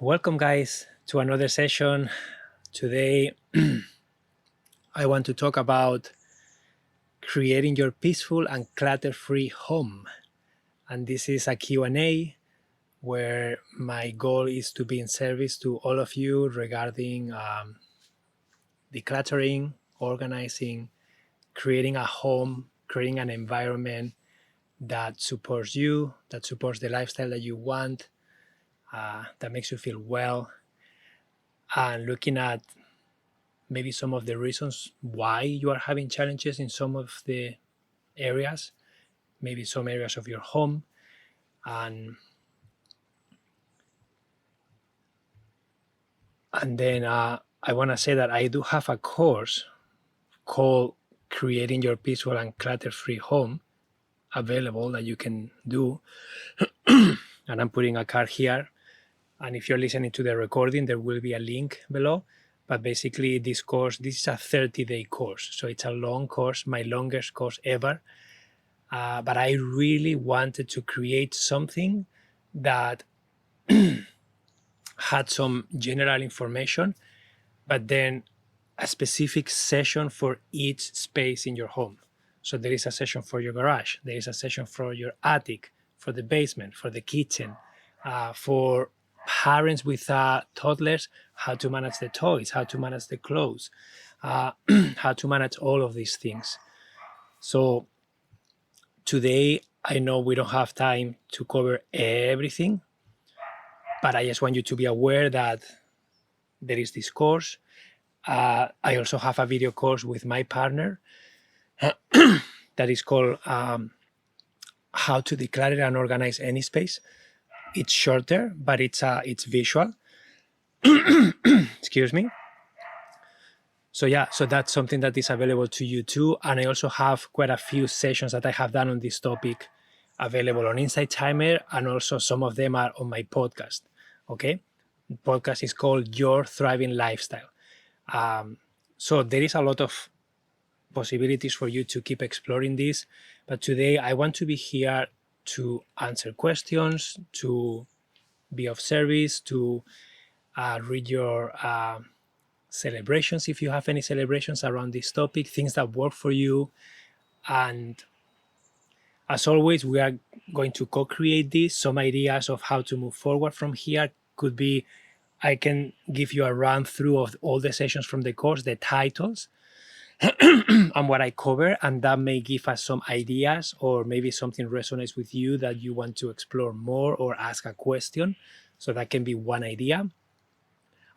Welcome, guys, to another session. Today, I want to talk about creating your peaceful and clutter-free home. And this is a Q&A where my goal is to be in service to all of you regarding decluttering, organizing, creating a home, creating an environment that supports you, that supports the lifestyle that you want, that makes you feel well, and looking at maybe some of the reasons why you are having challenges in some of the areas, maybe some areas of your home. And then I want to say that I do have a course called Creating Your Peaceful and Clutter-Free Home available that you can do. And I'm putting a card here. And if you're listening to the recording, there will be a link below. But basically, this is a 30-day course. So it's a long course, my longest course ever. But I really wanted to create something that had some general information, but then a specific session for each space in your home. So there is a session for your garage, there is a session for your attic, for the basement, for the kitchen, for parents with toddlers, how to manage the toys, how to manage the clothes, how to manage all of these things. So today, I know we don't have time to cover everything, but I just want you to be aware that there is this course. I also have a video course with my partner that is called How to Declutter and Organize Any Space. It's shorter, but it's visual. Excuse me. So that's something that is available to you too. And I also have quite a few sessions that I have done on this topic available on Insight Timer, and also some of them are on my podcast. Okay, the podcast is called Your Thriving Lifestyle. So there is a lot of possibilities for you to keep exploring this. But today I want to be here to answer questions, to be of service, to read your celebrations, if you have any celebrations around this topic, things that work for you. And as always, we are going to co-create this. Some ideas of how to move forward from here could be, I can give you a run through of all the sessions from the course, the titles, and what I cover, and that may give us some ideas, or maybe something resonates with you that you want to explore more or ask a question. So that can be one idea.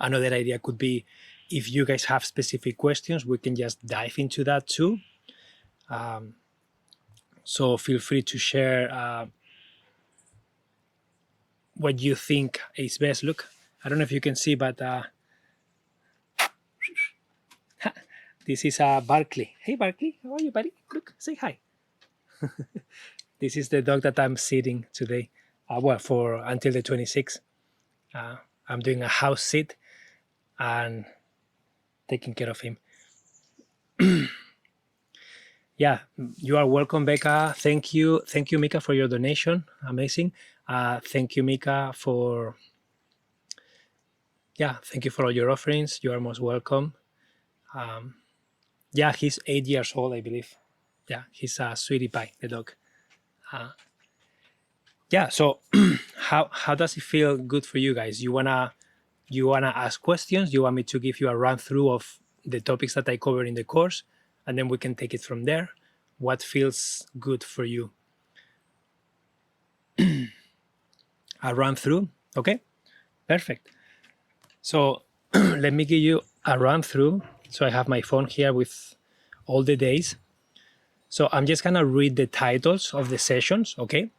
Another idea could be, if you guys have specific questions, we can just dive into that too. So feel free to share what you think is best. Look, I don't know if you can see, but this is Barkley. Hey, Barkley, how are you, buddy? Look, say hi. This is the dog that I'm sitting today. For until the 26th. I'm doing a house sit and taking care of him. Yeah, you are welcome, Becca. Thank you, Mika, for your donation. Amazing. Thank you, Mika, thank you for all your offerings. You are most welcome. He's 8 years old, I believe. Yeah, he's a sweetie pie, the dog. So how does it feel good for you guys? You wanna ask questions? You want me to give you a run through of the topics that I cover in the course, and then we can take it from there? What feels good for you? A run through? Okay, perfect. So let me give you a run through. So I have my phone here with all the days. So I'm just gonna read the titles of the sessions, okay?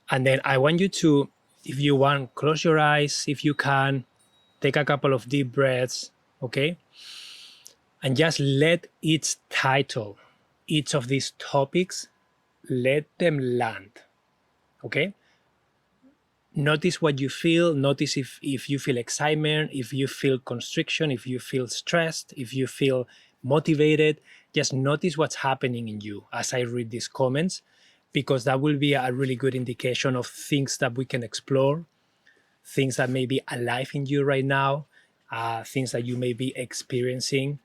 And then I want you to, if you want, close your eyes if you can, take a couple of deep breaths, okay? And just let each title, each of these topics, let them land, okay? Notice what you feel. Notice if you feel excitement, if you feel constriction, if you feel stressed, if you feel motivated. Just notice what's happening in you as I read these comments, because that will be a really good indication of things that we can explore, things that may be alive in you right now, things that you may be experiencing,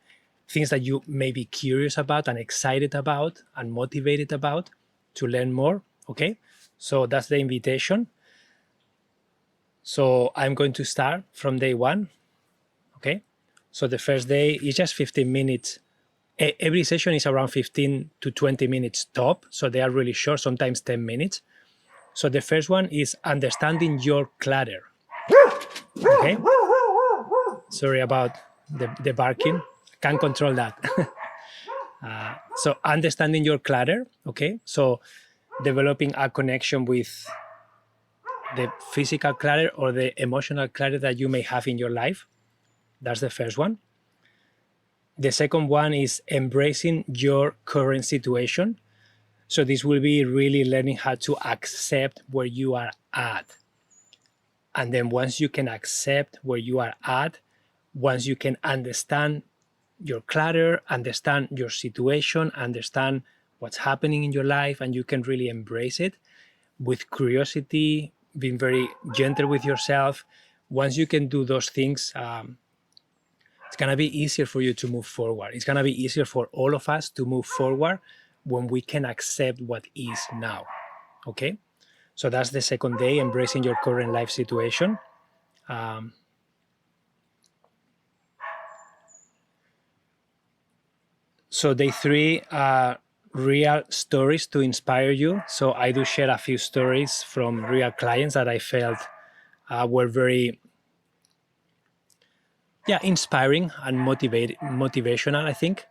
things that you may be curious about and excited about and motivated about to learn more. Okay, so that's the invitation. So I'm going to start from day one. Okay, so the first day is just 15 minutes. Every session is around 15 to 20 minutes top, so they are really short, sometimes 10 minutes. So the first one is understanding your clutter. Okay, sorry about the barking, can't control that. So understanding your clutter. Okay, so developing a connection with the physical clutter or the emotional clutter that you may have in your life. That's the first one. The second one is embracing your current situation. So this will be really learning how to accept where you are at. And then once you can accept where you are at, once you can understand your clutter, understand your situation, understand what's happening in your life, and you can really embrace it with curiosity, being very gentle with yourself. Once you can do those things, it's going to be easier for you to move forward. It's going to be easier for all of us to move forward when we can accept what is now. Okay? So that's the second day, embracing your current life situation. So day three, real stories to inspire you. So I do share a few stories from real clients that I felt were very inspiring and motivational, I think.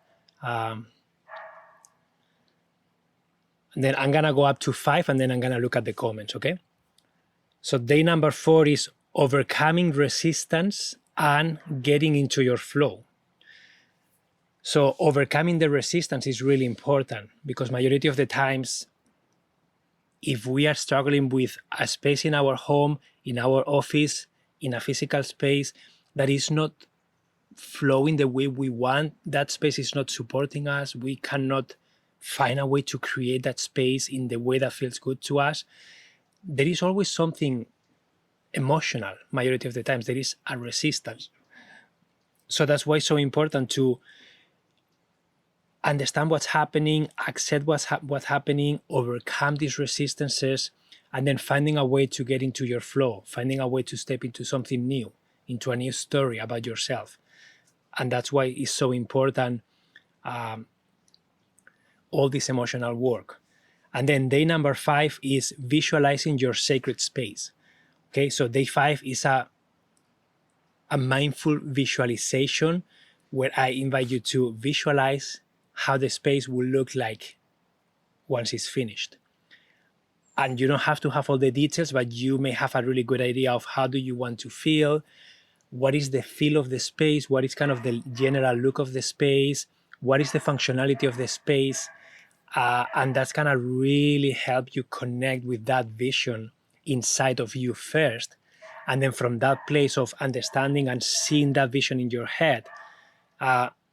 And then I'm going to go up to 5, and then I'm going to look at the comments, okay? So day number 4 is overcoming resistance and getting into your flow. So overcoming the resistance is really important, because majority of the times, if we are struggling with a space in our home, in our office, in a physical space that is not flowing the way we want, that space is not supporting us, we cannot find a way to create that space in the way that feels good to us, there is always something emotional. Majority of the times there is a resistance. So that's why it's so important to understand what's happening, accept what's happening, overcome these resistances, and then finding a way to get into your flow, finding a way to step into something new, into a new story about yourself. And that's why it's so important, all this emotional work. And then day number 5 is visualizing your sacred space. Okay, so day 5 is a mindful visualization where I invite you to visualize how the space will look like once it's finished. And you don't have to have all the details, but you may have a really good idea of how do you want to feel, what is the feel of the space, what is kind of the general look of the space, what is the functionality of the space, and that's gonna really help you connect with that vision inside of you first. And then from that place of understanding and seeing that vision in your head,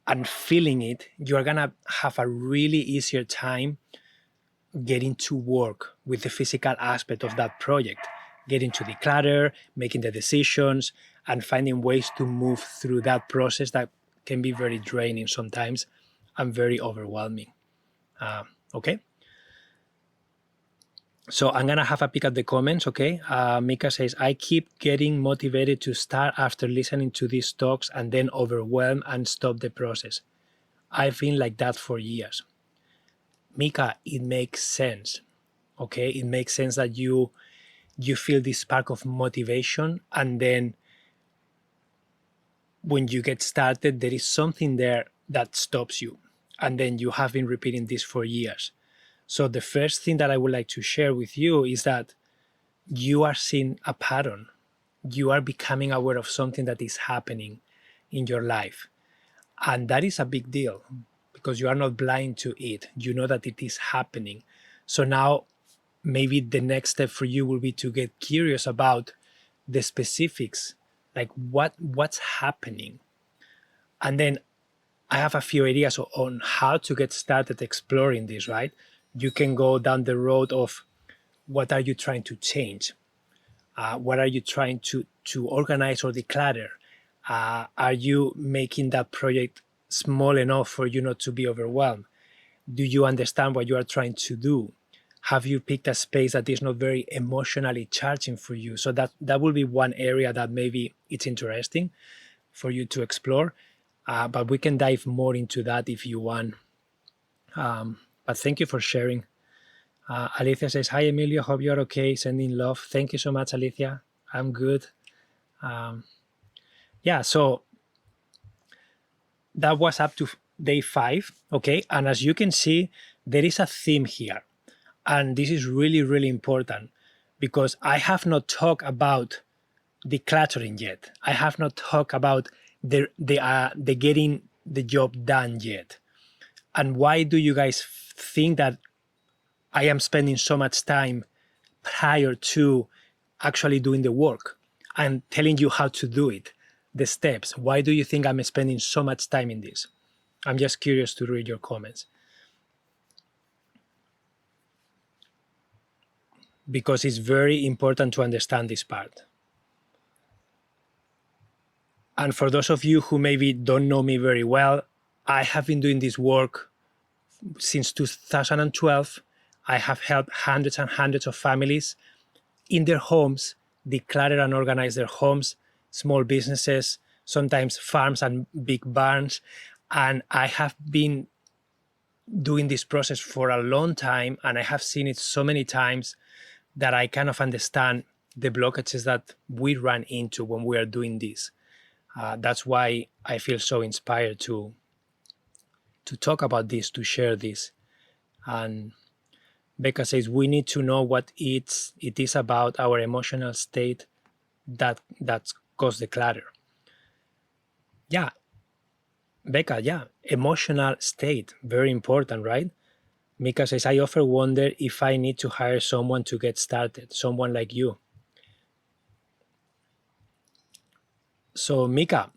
and feeling it, you're gonna have a really easier time getting to work with the physical aspect of that project, getting to declutter, making the decisions, and finding ways to move through that process that can be very draining sometimes and very overwhelming. Okay? So I'm gonna have a peek at the comments, okay? Mika says, I keep getting motivated to start after listening to these talks and then overwhelmed and stop the process. I've been like that for years. Mika, it makes sense, okay? It makes sense that you feel this spark of motivation, and then when you get started, there is something there that stops you. And then you have been repeating this for years. So the first thing that I would like to share with you is that you are seeing a pattern. You are becoming aware of something that is happening in your life. And that is a big deal, because you are not blind to it. You know that it is happening. So now maybe the next step for you will be to get curious about the specifics, like what's happening. And then I have a few ideas on how to get started exploring this, right? You can go down the road of what are you trying to change? What are you trying to organize or declutter? Are you making that project small enough for you not to be overwhelmed? Do you understand what you are trying to do? Have you picked a space that is not very emotionally charging for you? So that will be one area that maybe it's interesting for you to explore. But we can dive more into that if you want. But thank you for sharing. Alicia says, "Hi, Emilio. Hope you're okay. Sending love." Thank you so much, Alicia. I'm good. Yeah, so that was up to day 5. Okay. And as you can see, there is a theme here. And this is really, really important because I have not talked about decluttering yet. I have not talked about the getting the job done yet. And why do you guys think that I am spending so much time prior to actually doing the work and telling you how to do it, the steps? Why do you think I'm spending so much time in this? I'm just curious to read your comments. Because it's very important to understand this part. And for those of you who maybe don't know me very well, I have been doing this work since 2012. I have helped hundreds and hundreds of families in their homes declutter and organize their homes, small businesses, sometimes farms and big barns. And I have been doing this process for a long time, and I have seen it so many times that I kind of understand the blockages that we run into when we are doing this. That's why I feel so inspired to talk about this, to share this. And Becca says we need to know what it is about our emotional state that's caused the clutter. Yeah, Becca, yeah, emotional state, very important, right? Mika says, I often wonder if I need to hire someone to get started, someone like you. So Mika,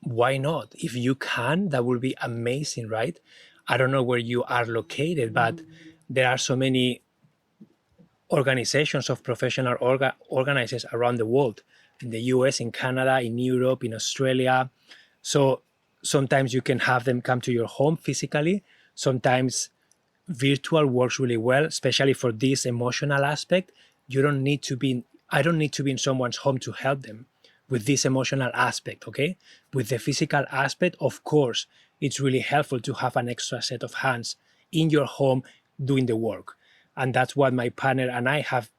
why not? If you can, that would be amazing, right? I don't know where you are located, but there are so many organizations of professional organizers around the world, in the US, in Canada, in Europe, in Australia. So sometimes you can have them come to your home physically. Sometimes virtual works really well, especially for this emotional aspect. You don't need to be, I don't need to be in someone's home to help them with this emotional aspect, okay? With the physical aspect, of course, it's really helpful to have an extra set of hands in your home doing the work. And that's what my partner and I have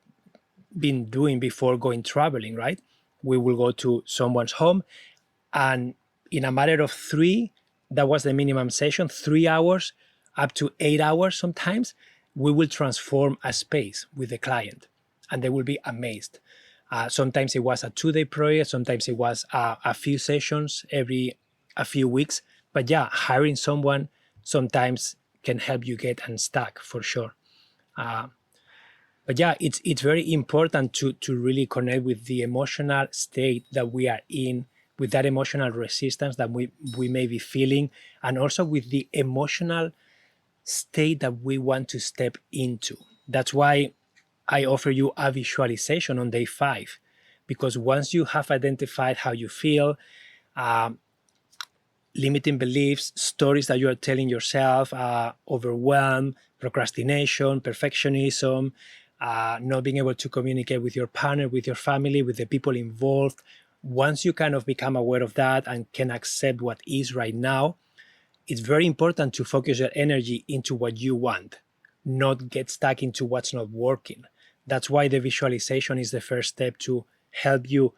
been doing before going traveling, right? We will go to someone's home, and in a matter of 3, that was the minimum session, 3 hours, up to 8 hours sometimes, we will transform a space with the client, and they will be amazed. Sometimes it was a 2-day project, sometimes it was a few sessions every a few weeks. But yeah, hiring someone sometimes can help you get unstuck for sure. But yeah, it's very important to really connect with the emotional state that we are in, with that emotional resistance that we may be feeling, and also with the emotional state that we want to step into. That's why I offer you a visualization on day 5, because once you have identified how you feel, limiting beliefs, stories that you are telling yourself, overwhelm, procrastination, perfectionism, not being able to communicate with your partner, with your family, with the people involved. Once you kind of become aware of that and can accept what is right now, it's very important to focus your energy into what you want, not get stuck into what's not working. That's why the visualization is the first step to help you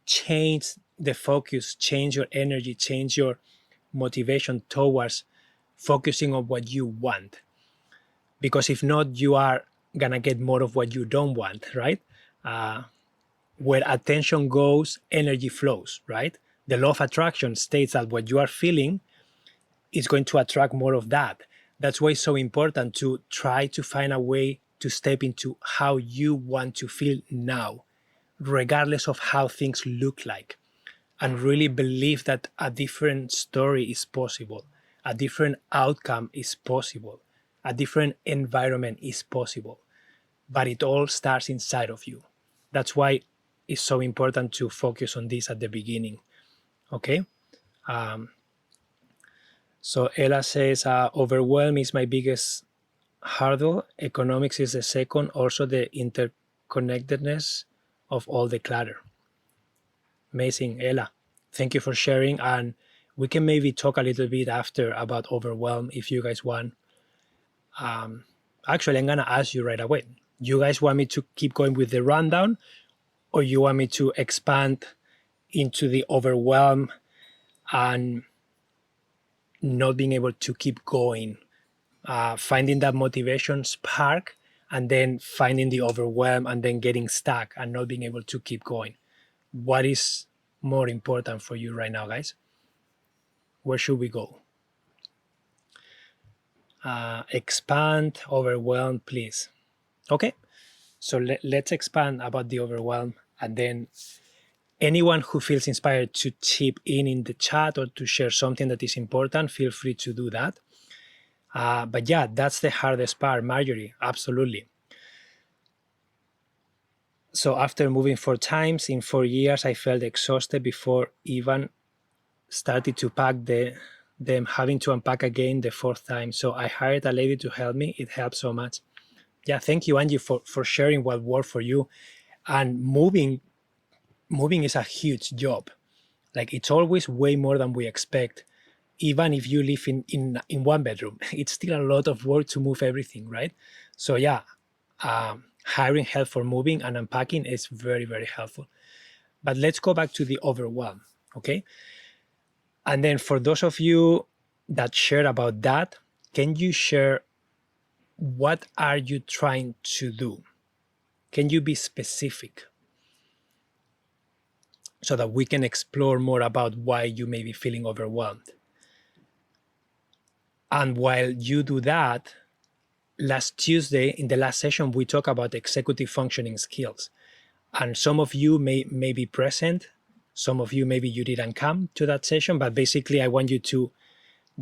change the focus, change your energy, change your motivation towards focusing on what you want. Because if not, you are gonna get more of what you don't want, right? Where attention goes, energy flows, right? The law of attraction states that what you are feeling is going to attract more of that. That's why it's so important to try to find a way to step into how you want to feel now, regardless of how things look like, and really believe that a different story is possible, a different outcome is possible, a different environment is possible. But it all starts inside of you. That's why it's so important to focus on this at the beginning. Okay. So Ella says, overwhelm is my biggest hurdle. Economics is the second. Also the interconnectedness of all the clutter. Amazing, Ella. Thank you for sharing. And we can maybe talk a little bit after about overwhelm if you guys want. Actually, I'm going to ask you right away. You guys want me to keep going with the rundown, or you want me to expand into the overwhelm and not being able to keep going, finding that motivation spark, and then finding the overwhelm and then getting stuck and not being able to keep going? What is more important for you right now, guys? Where should we go? Expand, overwhelm, please. Okay, so let's expand about the overwhelm, and then anyone who feels inspired to chip in the chat or to share something that is important, feel free to do that. But yeah, that's the hardest part, Marjorie, absolutely. So after moving 4 times in 4 years, I felt exhausted before even started to pack them, having to unpack again the 4th time. So I hired a lady to help me. It helped so much. Yeah, thank you, Angie, for sharing what worked for you. And moving is a huge job. Like, it's always way more than we expect. Even if you live in 1 bedroom, it's still a lot of work to move everything, right? So yeah, hiring help for moving and unpacking is very, very helpful. But let's go back to the overwhelm, okay? And then for those of you that share about that, can you share what are you trying to do? Can you be specific so that we can explore more about why you may be feeling overwhelmed? And while you do that, last Tuesday in the last session, we talked about executive functioning skills. And some of you may be present. Some of you, maybe you didn't come to that session, but basically I want you to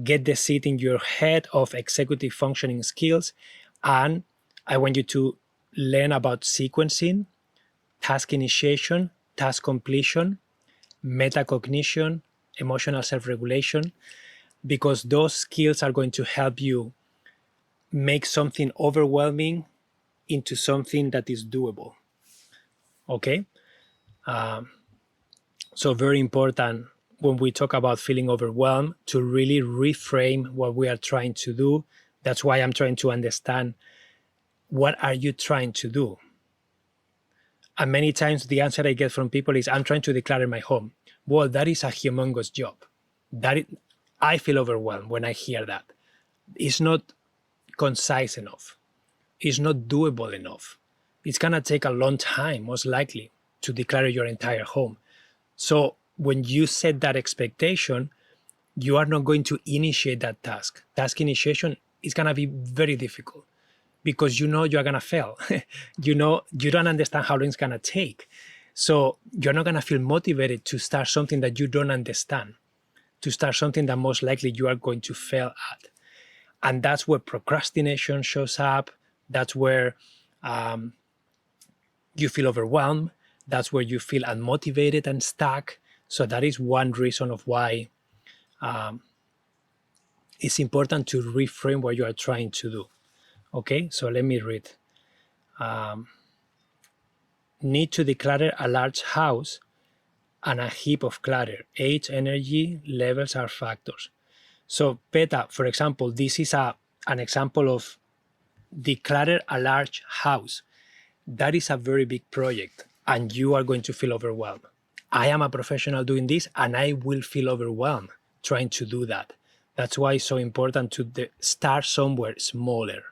get the seat in your head of executive functioning skills. And I want you to learn about sequencing, task initiation, task completion, metacognition, emotional self-regulation, because those skills are going to help you make something overwhelming into something that is doable. Okay? So very important when we talk about feeling overwhelmed to really reframe what we are trying to do. That's why I'm trying to understand, what are you trying to do? And many times the answer I get from people is, I'm trying to declutter my home. Well, that is a humongous job. I feel overwhelmed when I hear that. It's not concise enough. It's not doable enough. It's gonna take a long time, most likely, to declutter your entire home. So when you set that expectation, you are not going to initiate that task. Task initiation is gonna be very difficult because you know you're gonna fail. You know, you don't understand how long it's gonna take. So you're not gonna feel motivated to start something that you don't understand, to start something that most likely you are going to fail at. And that's where procrastination shows up. That's where you feel overwhelmed. That's where you feel unmotivated and stuck. So that is one reason of why it's important to reframe what you are trying to do. Okay, so let me read. Need to declutter a large house and a heap of clutter. Age, energy levels are factors. So Peta, for example, this is an example of declutter a large house. That is a very big project and you are going to feel overwhelmed. I am a professional doing this and I will feel overwhelmed trying to do that. That's why it's so important to start somewhere smaller.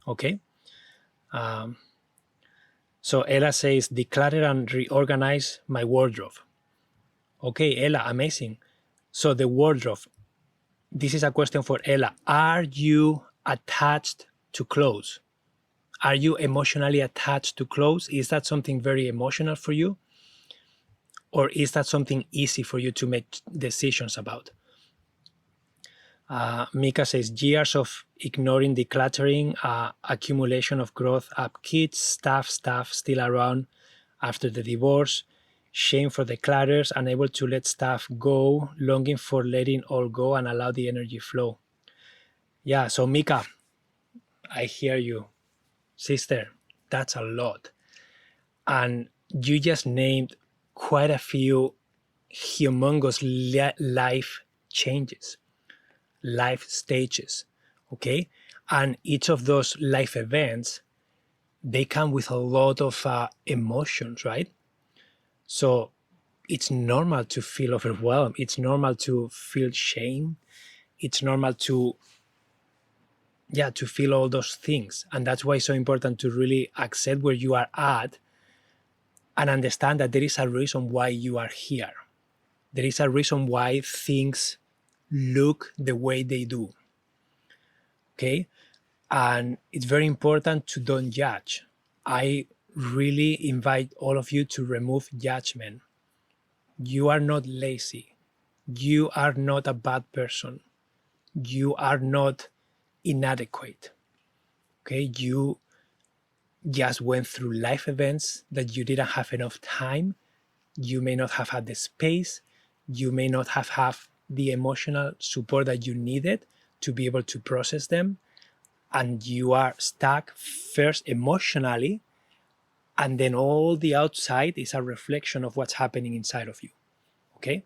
Okay? So Ella says, declutter and reorganize my wardrobe. Okay, Ella, amazing. So the wardrobe, this is a question for Ella. Are you attached to clothes? Are you emotionally attached to clothes? Is that something very emotional for you? Or is that something easy for you to make decisions about? Mika says, years of ignoring decluttering, accumulation of growth up kids, stuff still around, after the divorce, shame for the clutters, unable to let stuff go, longing for letting all go and allow the energy flow. Yeah, so Mika, I hear you. Sister, that's a lot. And you just named quite a few humongous life changes, life stages, okay? And each of those life events, they come with a lot of emotions, right? So it's normal to feel overwhelmed. It's normal to feel shame. It's normal to feel all those things. And that's why it's so important to really accept where you are at and understand that there is a reason why you are here. There is a reason why things look the way they do. Okay? And it's very important to don't judge. I really invite all of you to remove judgment. You are not lazy. You are not a bad person. You are not inadequate. Okay? You just went through life events that you didn't have enough time. You may not have had the space. You may not have had the emotional support that you needed to be able to process them. And you are stuck first emotionally, and then all the outside is a reflection of what's happening inside of you. Okay?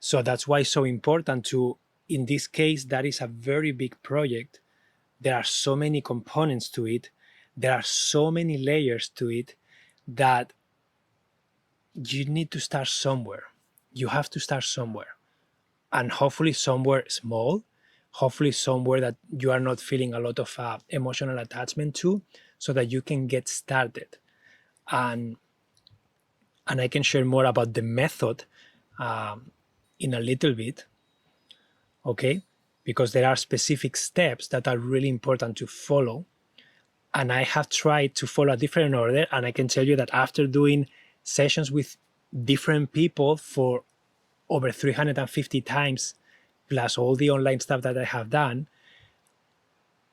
So that's why it's so important to, in this case, that is a very big project. There are so many components to it. There are so many layers to it that you need to start somewhere. You have to start somewhere. And hopefully somewhere small, hopefully somewhere that you are not feeling a lot of emotional attachment to, so that you can get started. And I can share more about the method in a little bit, okay? Because there are specific steps that are really important to follow. And I have tried to follow a different order. And I can tell you that after doing sessions with different people for over 350 times, plus all the online stuff that I have done,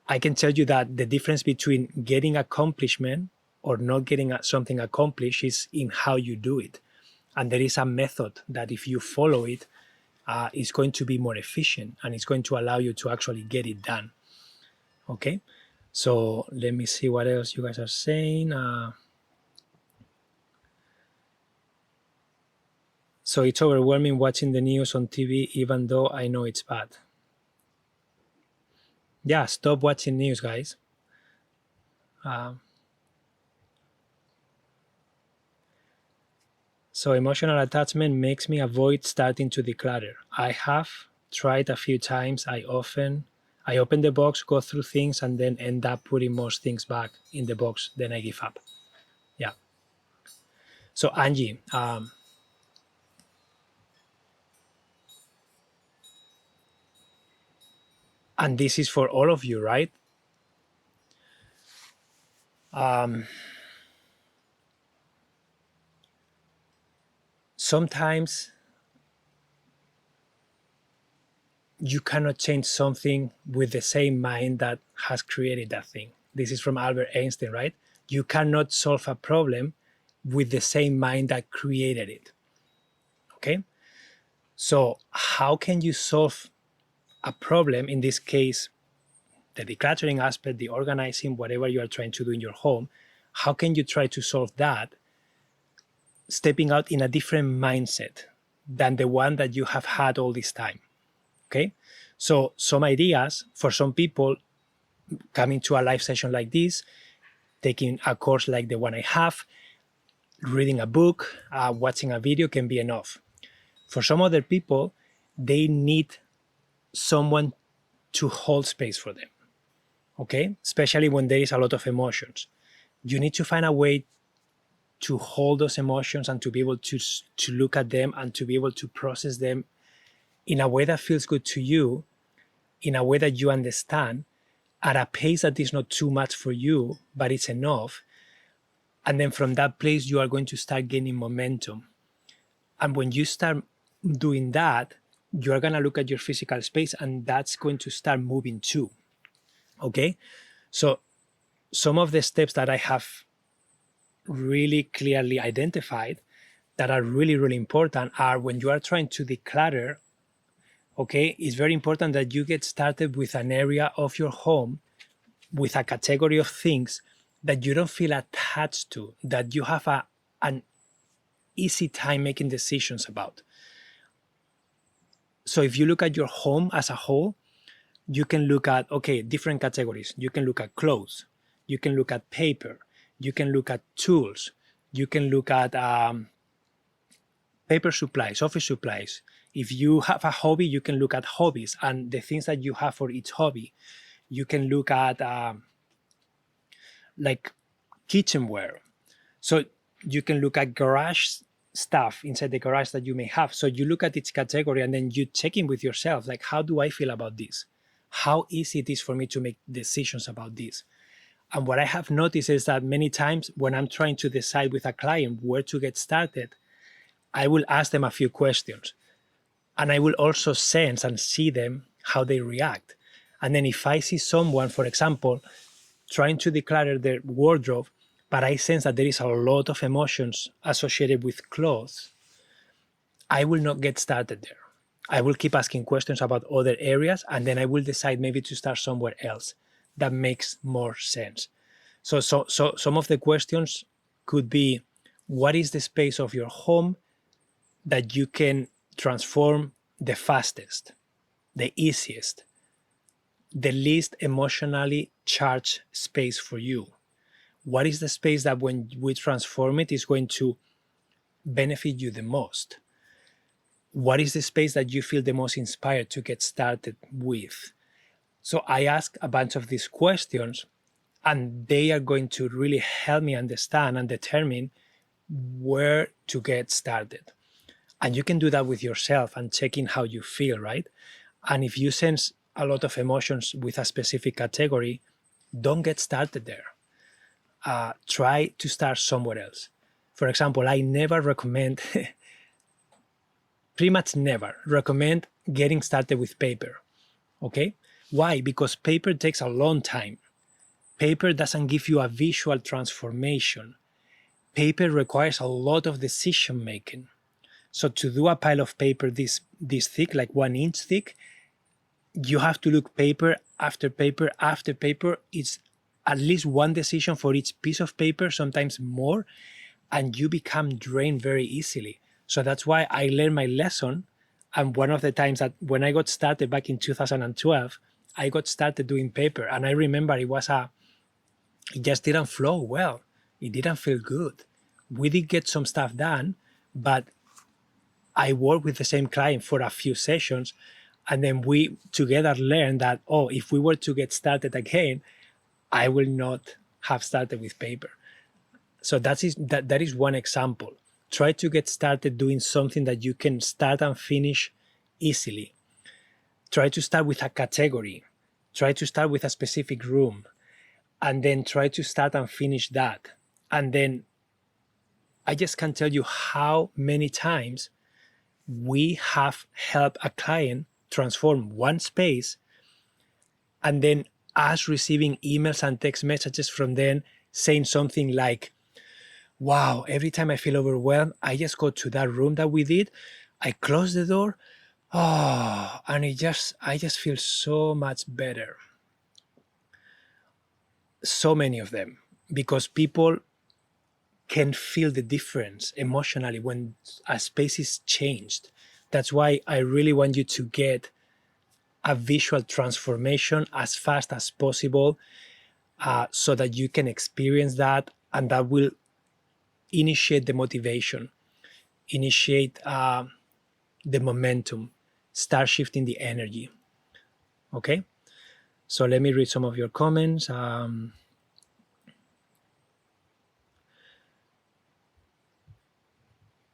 I can tell you that the difference between getting accomplishment or not getting something accomplished is in how you do it. And there is a method that if you follow it, it's going to be more efficient and it's going to allow you to actually get it done. Okay, so let me see what else you guys are saying. So it's overwhelming watching the news on TV, even though I know it's bad. Yeah, stop watching news, guys. So emotional attachment makes me avoid starting to declutter. I have tried a few times. I open the box, go through things, and then end up putting most things back in the box. Then I give up. Yeah. So Angie, and this is for all of you, right? Sometimes you cannot change something with the same mind that has created that thing. This is from Albert Einstein, right? You cannot solve a problem with the same mind that created it. Okay? So how can you solve a problem, in this case, the decluttering aspect, the organizing, whatever you are trying to do in your home, how can you try to solve that stepping out in a different mindset than the one that you have had all this time? Okay? So some ideas for some people, coming to a live session like this, taking a course like the one I have, reading a book, watching a video can be enough. For some other people, they need someone to hold space for them, okay? Especially when there is a lot of emotions. You need to find a way to hold those emotions and to be able to look at them and to be able to process them in a way that feels good to you, in a way that you understand, at a pace that is not too much for you, but it's enough. And then from that place, you are going to start gaining momentum. And when you start doing that, you're going to look at your physical space and that's going to start moving too. Okay? So some of the steps that I have really clearly identified that are really, really important are when you are trying to declutter, okay, it's very important that you get started with an area of your home with a category of things that you don't feel attached to, that you have an easy time making decisions about. So if you look at your home as a whole, you can look at, okay, different categories. You can look at clothes, you can look at paper, you can look at tools, you can look at paper supplies, office supplies. If you have a hobby, you can look at hobbies and the things that you have for each hobby. You can look at like kitchenware. So you can look at garage stuff inside the garage that you may have. So you look at each category and then you check in with yourself, like, how do I feel about this? How easy it is for me to make decisions about this? And what I have noticed is that many times when I'm trying to decide with a client where to get started, I will ask them a few questions. And I will also sense and see them, how they react. And then if I see someone, for example, trying to declutter their wardrobe, but I sense that there is a lot of emotions associated with clothes, I will not get started there. I will keep asking questions about other areas, and then I will decide maybe to start somewhere else that makes more sense. So some of the questions could be, what is the space of your home that you can transform the fastest, the easiest, the least emotionally charged space for you? What is the space that when we transform it is going to benefit you the most? What is the space that you feel the most inspired to get started with? So I ask a bunch of these questions, and they are going to really help me understand and determine where to get started. And you can do that with yourself and checking how you feel, right? And if you sense a lot of emotions with a specific category, don't get started there. Try to start somewhere else. For example, I never recommend, pretty much never recommend getting started with paper. Okay? Why? Because paper takes a long time. Paper doesn't give you a visual transformation. Paper requires a lot of decision making. So to do a pile of paper this thick, like 1 inch thick, you have to look paper after paper after paper. It's at least one decision for each piece of paper, sometimes more, and you become drained very easily. So that's why I learned my lesson. And one of the times that when I got started back in 2012, I got started doing paper. And I remember it just didn't flow well. It didn't feel good. We did get some stuff done, but I worked with the same client for a few sessions. And then we together learned that, oh, if we were to get started again, I will not have started with paper. So that is one example. Try to get started doing something that you can start and finish easily. Try to start with a category. Try to start with a specific room. And then try to start and finish that. And then I just can't tell you how many times we have helped a client transform one space, and then us receiving emails and text messages from them saying something like, wow, every time I feel overwhelmed, I just go to that room that we did, I close the door, oh, and I just feel so much better. So many of them, because people can feel the difference emotionally when a space is changed. That's why I really want you to get a visual transformation as fast as possible, so that you can experience that, and that will initiate the motivation, initiate the momentum, start shifting the energy. Okay? So let me read some of your comments.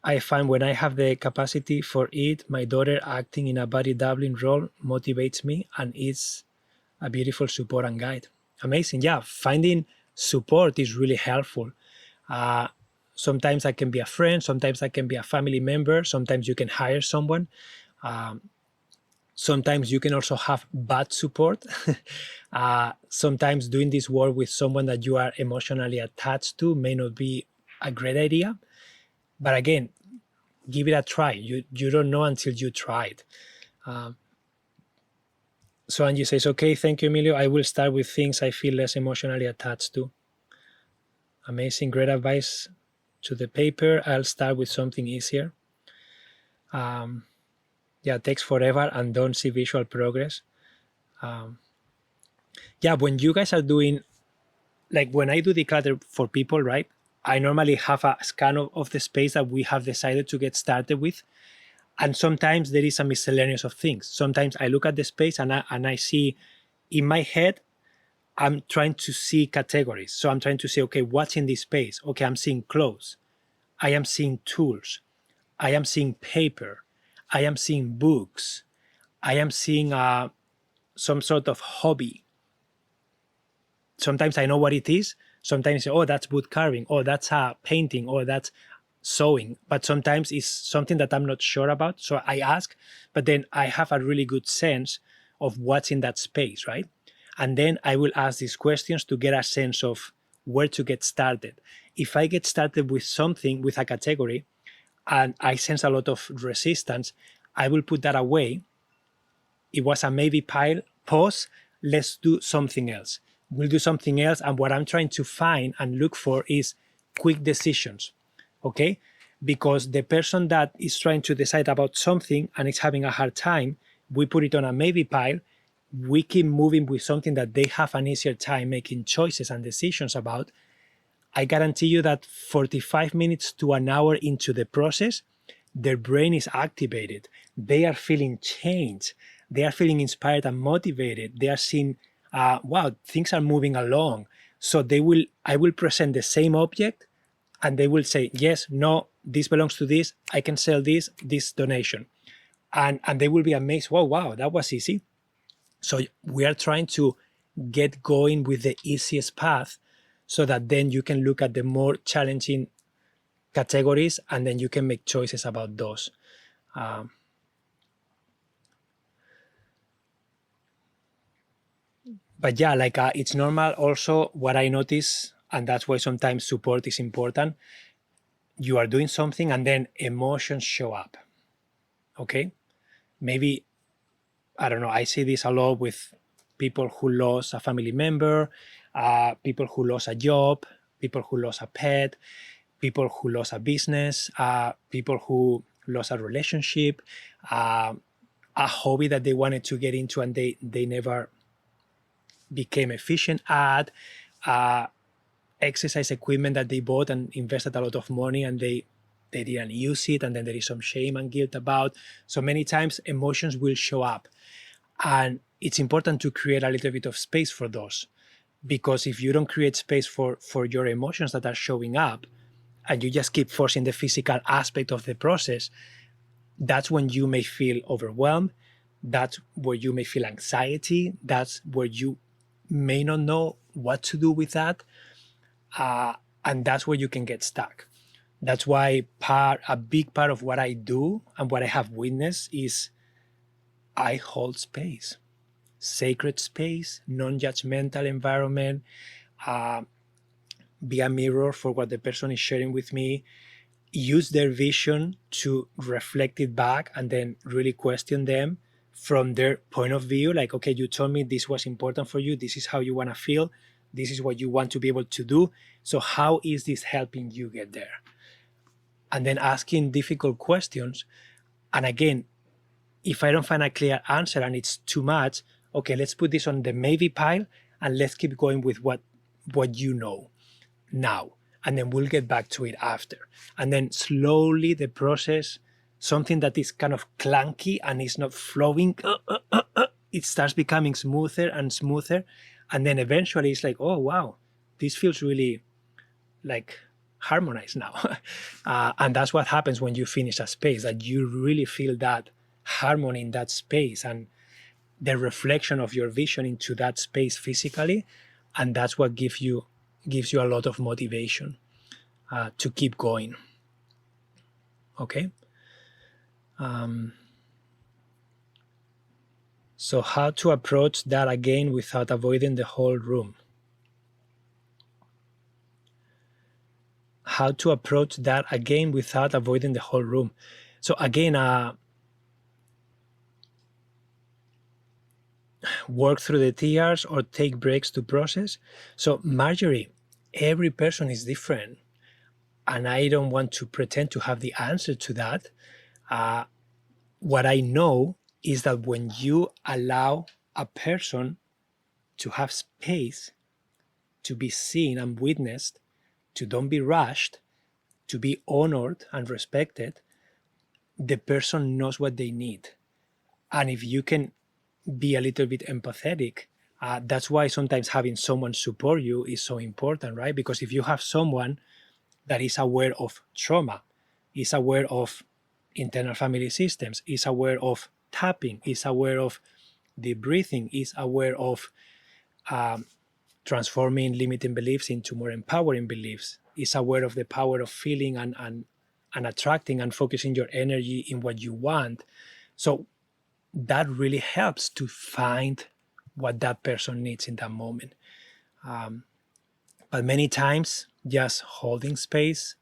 I find when I have the capacity for it, my daughter acting in a body doubling role motivates me, and it's a beautiful support and guide. Amazing. Yeah, finding support is really helpful. Sometimes that can be a friend, sometimes that can be a family member, sometimes you can hire someone. Sometimes you can also have bad support. Sometimes doing this work with someone that you are emotionally attached to may not be a great idea. But again, give it a try. You don't know until you try it. So Angie says, okay, thank you, Emilio. I will start with things I feel less emotionally attached to. Amazing, great advice to the paper. I'll start with something easier. Yeah, it takes forever and don't see visual progress. Yeah, when you guys are doing, like when I do declutter for people, right? I normally have a scan of the space that we have decided to get started with. And sometimes there is a miscellaneous of things. Sometimes I look at the space and I see in my head, I'm trying to see categories. So I'm trying to say, okay, what's in this space? Okay, I'm seeing clothes. I am seeing tools. I am seeing paper. I am seeing books. I am seeing some sort of hobby. Sometimes I know what it is. Sometimes, oh, that's wood carving. Oh, that's painting. Or that's sewing. But sometimes it's something that I'm not sure about. So I ask, but then I have a really good sense of what's in that space, right? And then I will ask these questions to get a sense of where to get started. If I get started with something, with a category, and I sense a lot of resistance, I will put that away. It was a maybe pile, pause, let's do something else. We'll do something else. And what I'm trying to find and look for is quick decisions, okay? Because the person that is trying to decide about something and is having a hard time, we put it on a maybe pile. We keep moving with something that they have an easier time making choices and decisions about. I guarantee you that 45 minutes to an hour into the process, their brain is activated. They are feeling change. They are feeling inspired and motivated. They are seeing, wow, things are moving along. So I will present the same object and they will say, yes, no, this belongs to this. I can sell this donation. And they will be amazed. Whoa, wow, that was easy. So we are trying to get going with the easiest path so that then you can look at the more challenging categories and then you can make choices about those. But yeah, like it's normal also what I notice, and that's why sometimes support is important. You are doing something and then emotions show up. Okay? Maybe, I don't know, I see this a lot with people who lost a family member, people who lost a job, people who lost a pet, people who lost a business, people who lost a relationship, a hobby that they wanted to get into and they never became efficient at, exercise equipment that they bought and invested a lot of money and they didn't use it, and then there is some shame and guilt about. So many times emotions will show up, and it's important to create a little bit of space for those, because if you don't create space for your emotions that are showing up and you just keep forcing the physical aspect of the process, that's when you may feel overwhelmed. That's where you may feel anxiety. That's where you may not know what to do with that. And that's where you can get stuck. That's why a big part of what I do and what I have witnessed is I hold space, sacred space, non-judgmental environment, be a mirror for what the person is sharing with me, use their vision to reflect it back and then really question them from their point of view. Like, okay, you told me this was important for you. This is how you want to feel. This is what you want to be able to do. So how is this helping you get there? And then asking difficult questions. And again, if I don't find a clear answer and it's too much, okay, let's put this on the maybe pile and let's keep going with what you know now. And then we'll get back to it after. And then slowly the process, something that is kind of clunky and is not flowing, it starts becoming smoother and smoother. And then eventually it's like, oh, wow, this feels really like harmonized now. And that's what happens when you finish a space, that you really feel that harmony in that space and the reflection of your vision into that space physically. And that's what gives you a lot of motivation to keep going. Okay. So how to approach that again without avoiding the whole room? how to approach that again without avoiding the whole room. So again, work through the tears or take breaks to process. So Marjorie, every person is different, and I don't want to pretend to have the answer to that. What I know is that when you allow a person to have space, to be seen and witnessed, to don't be rushed, to be honored and respected, the person knows what they need. And if you can be a little bit empathetic, that's why sometimes having someone support you is so important, right? Because if you have someone that is aware of trauma, is aware of internal family systems, is aware of tapping, is aware of deep breathing, is aware of transforming limiting beliefs into more empowering beliefs, is aware of the power of feeling and attracting and focusing your energy in what you want. So that really helps to find what that person needs in that moment. But many times, just holding space,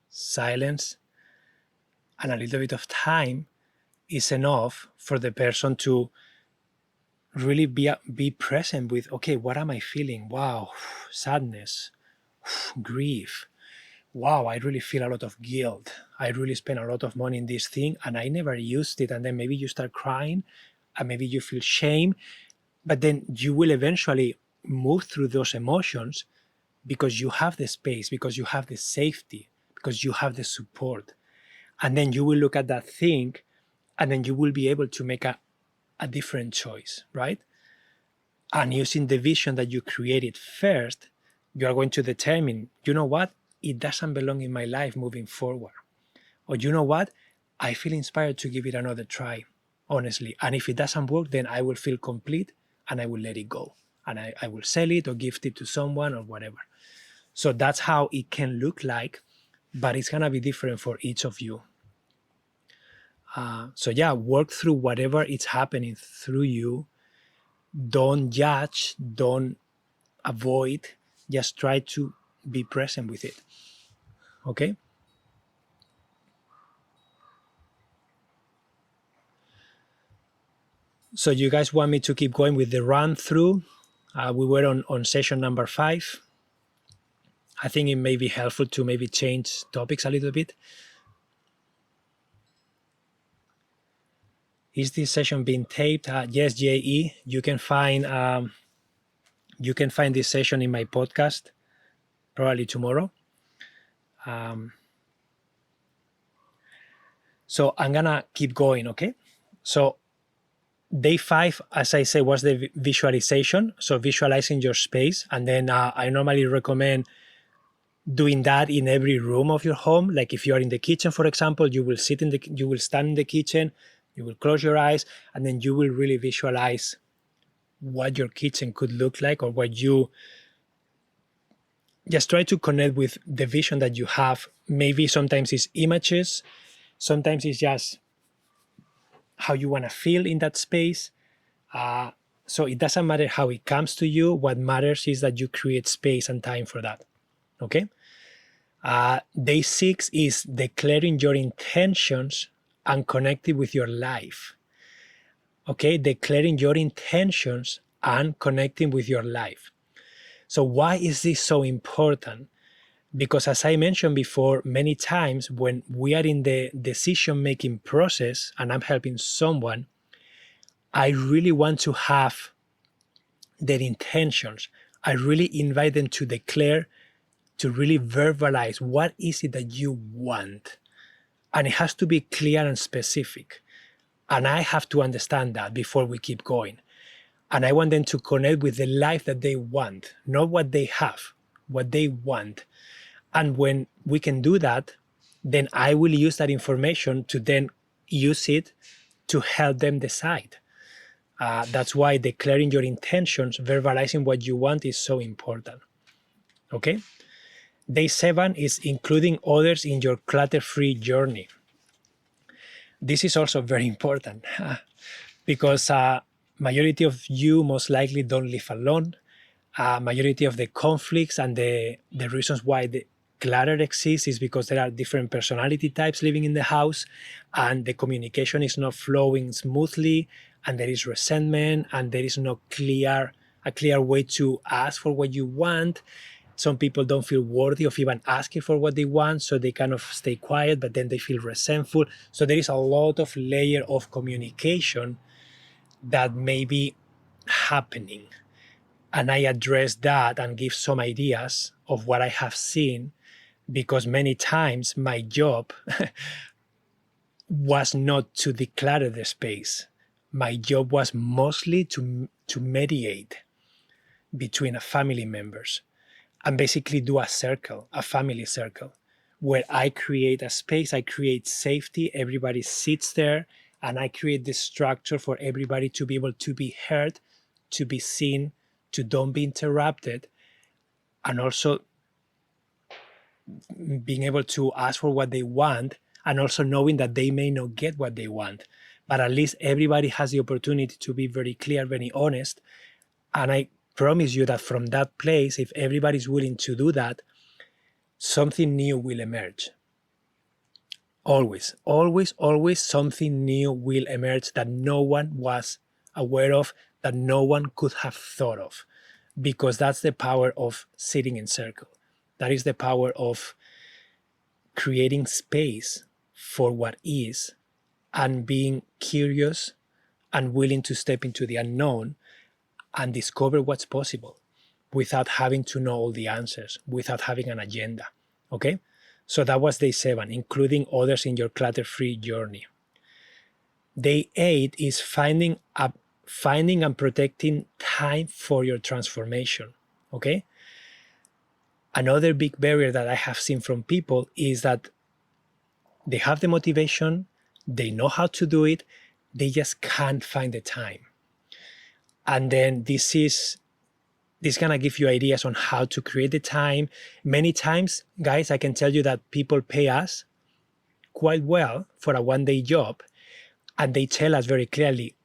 silence, and a little bit of time is enough for the person to really be present with, okay, what am I feeling? Wow, sadness, grief. Wow, I really feel a lot of guilt. I really spent a lot of money in this thing and I never used it. And then maybe you start crying and maybe you feel shame, but then you will eventually move through those emotions because you have the space, because you have the safety, because you have the support. And then you will look at that thing and then you will be able to make a different choice, right? And using the vision that you created first, you are going to determine, you know what? It doesn't belong in my life moving forward. Or you know what? I feel inspired to give it another try, honestly. And if it doesn't work, then I will feel complete and I will let it go. And I will sell it or gift it to someone or whatever. So that's how it can look like, but it's going to be different for each of you. So yeah, work through whatever is happening through you. Don't judge, don't avoid, just try to be present with it. Okay? So you guys want me to keep going with the run through? We were on session number 5. I think it may be helpful to maybe change topics a little bit. Is this session being taped? Yes, JE. You can find this session in my podcast probably tomorrow. So I'm gonna keep going, okay? So day 5, as I say, was the visualization. So visualizing your space, and then I normally recommend doing that in every room of your home. Like if you are in the kitchen, for example, you will stand in the kitchen, you will close your eyes, and then you will really visualize what your kitchen could look like, or what you just try to connect with the vision that you have. Maybe sometimes it's images, sometimes it's just how you want to feel in that space. So it doesn't matter how it comes to you. What matters is that you create space and time for that. Okay? Day 6 is declaring your intentions and connecting with your life. Okay? Declaring your intentions and connecting with your life. So why is this so important? Because as I mentioned before, many times when we are in the decision-making process and I'm helping someone, I really want to have their intentions. I really invite them to declare, to really verbalize what is it that you want. And it has to be clear and specific. And I have to understand that before we keep going. And I want them to connect with the life that they want, not what they have, what they want. And when we can do that, then I will use that information to then use it to help them decide. That's why declaring your intentions, verbalizing what you want is so important. Okay? Day 7 is including others in your clutter-free journey. This is also very important because majority of you most likely don't live alone. Majority of the conflicts and the reasons why clutter exists is because there are different personality types living in the house, and the communication is not flowing smoothly, and there is resentment, and there is no a clear way to ask for what you want. Some people don't feel worthy of even asking for what they want, so they kind of stay quiet, but then they feel resentful. So there is a lot of layer of communication that may be happening. And I address that and give some ideas of what I have seen, because many times my job was not to declutter the space. My job was mostly to mediate between family members and basically do a circle, a family circle, where I create a space, I create safety, everybody sits there, and I create the structure for everybody to be able to be heard, to be seen, to don't be interrupted, and also being able to ask for what they want, and also knowing that they may not get what they want. But at least everybody has the opportunity to be very clear, very honest. And I promise you that from that place, if everybody's willing to do that, something new will emerge. Always, always, always something new will emerge that no one was aware of, that no one could have thought of, because that's the power of sitting in circle. That is the power of creating space for what is, and being curious and willing to step into the unknown and discover what's possible without having to know all the answers, without having an agenda. Okay? So that was day 7, including others in your clutter-free journey. Day 8 is finding and protecting time for your transformation. Okay? Another big barrier that I have seen from people is that they have the motivation, they know how to do it, they just can't find the time. And then this is gonna give you ideas on how to create the time. Many times, guys, I can tell you that people pay us quite well for a one-day job, and they tell us very clearly,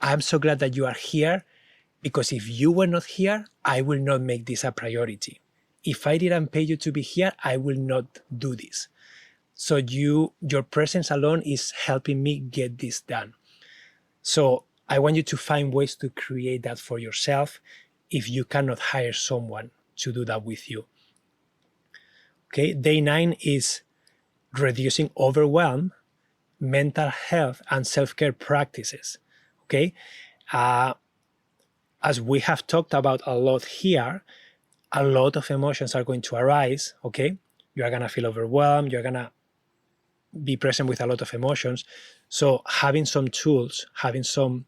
I'm so glad that you are here, because if you were not here, I will not make this a priority. If I didn't pay you to be here, I will not do this. So your presence alone is helping me get this done. So I want you to find ways to create that for yourself if you cannot hire someone to do that with you. Okay, day 9 is reducing overwhelm, mental health, and self-care practices. Okay, as we have talked about a lot here, a lot of emotions are going to arise. Okay, you are gonna feel overwhelmed, you're gonna be present with a lot of emotions. So having some tools, having some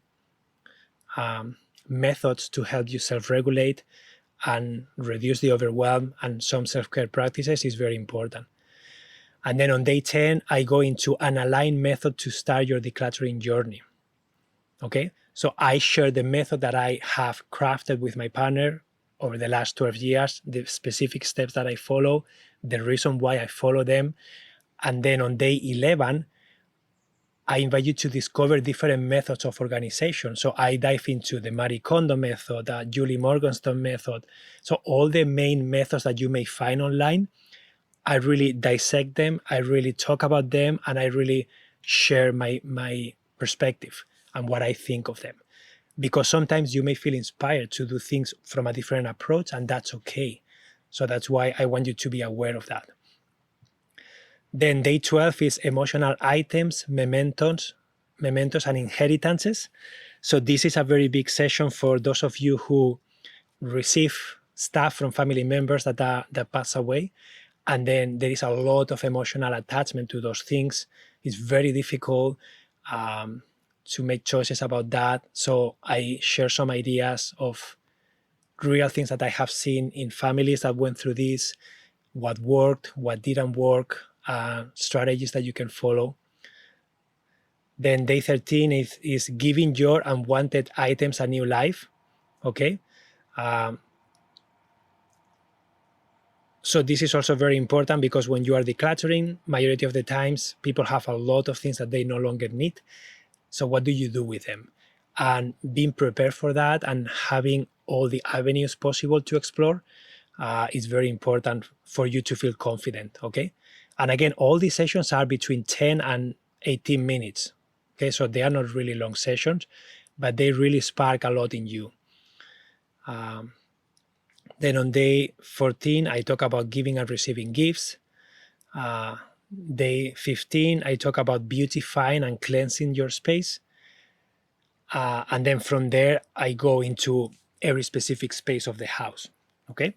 methods to help you self-regulate and reduce the overwhelm, and some self-care practices is very important. And then on day 10, I go into an aligned method to start your decluttering journey. Okay, so I share the method that I have crafted with my partner over the last 12 years, the specific steps that I follow, the reason why I follow them. And then on day 11, I invite you to discover different methods of organization. So I dive into the Marie Kondo method, Julie Morgenstern method. So all the main methods that you may find online, I really dissect them, I really talk about them, and I really share my perspective and what I think of them. Because sometimes you may feel inspired to do things from a different approach, and that's okay. So that's why I want you to be aware of that. Then day 12 is emotional items, mementos, and inheritances. So this is a very big session for those of you who receive stuff from family members that pass away. And then there is a lot of emotional attachment to those things. It's very difficult to make choices about that. So I share some ideas of real things that I have seen in families that went through this, what worked, what didn't work, strategies that you can follow. Then day 13 is giving your unwanted items a new life. Okay. So this is also very important, because when you are decluttering, majority of the times people have a lot of things that they no longer need. So what do you do with them? And being prepared for that and having all the avenues possible to explore is very important for you to feel confident, okay? And again, all these sessions are between 10 and 18 minutes, okay? So they are not really long sessions, but they really spark a lot in you. Then on day 14, I talk about giving and receiving gifts. Day 15, I talk about beautifying and cleansing your space. And then from there, I go into every specific space of the house, okay?